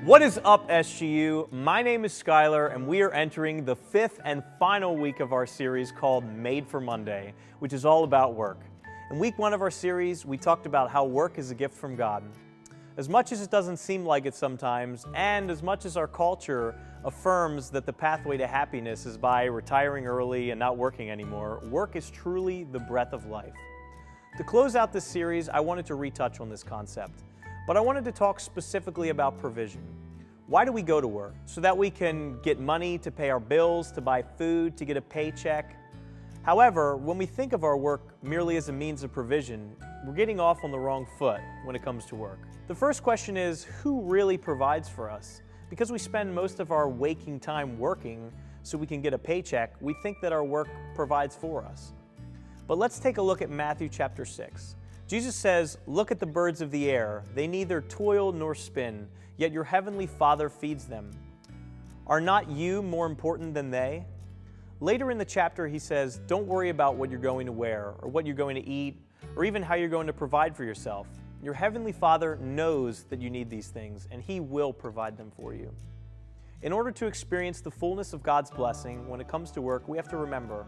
What is up, SGU? My name is Skylar, and we are entering the fifth and final week of our series called Made for Monday, which is all about work. In week one of our series, we talked about how work is a gift from God. As much as it doesn't seem like it sometimes, and as much as our culture affirms that the pathway to happiness is by retiring early and not working anymore, work is truly the breath of life. To close out this series, I wanted to retouch on this concept. But I wanted to talk specifically about provision. Why do we go to work? So that we can get money to pay our bills, to buy food, to get a paycheck. However, when we think of our work merely as a means of provision, we're getting off on the wrong foot when it comes to work. The first question is, who really provides for us? Because we spend most of our waking time working so we can get a paycheck, we think that our work provides for us. But let's take a look at Matthew chapter 6. Jesus says, "Look at the birds of the air. They neither toil nor spin, yet your heavenly Father feeds them. Are not you more important than they?" Later in the chapter, he says, "Don't worry about what you're going to wear, or what you're going to eat, or even how you're going to provide for yourself. Your heavenly Father knows that you need these things, and he will provide them for you." In order to experience the fullness of God's blessing when it comes to work, we have to remember,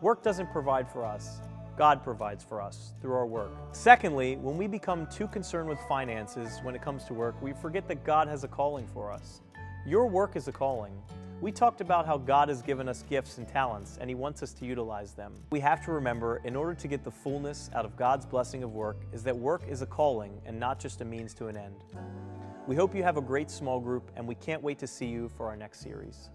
work doesn't provide for us. God provides for us through our work. Secondly, when we become too concerned with finances when it comes to work, we forget that God has a calling for us. Your work is a calling. We talked about how God has given us gifts and talents, and he wants us to utilize them. We have to remember, in order to get the fullness out of God's blessing of work, is that work is a calling and not just a means to an end. We hope you have a great small group, and we can't wait to see you for our next series.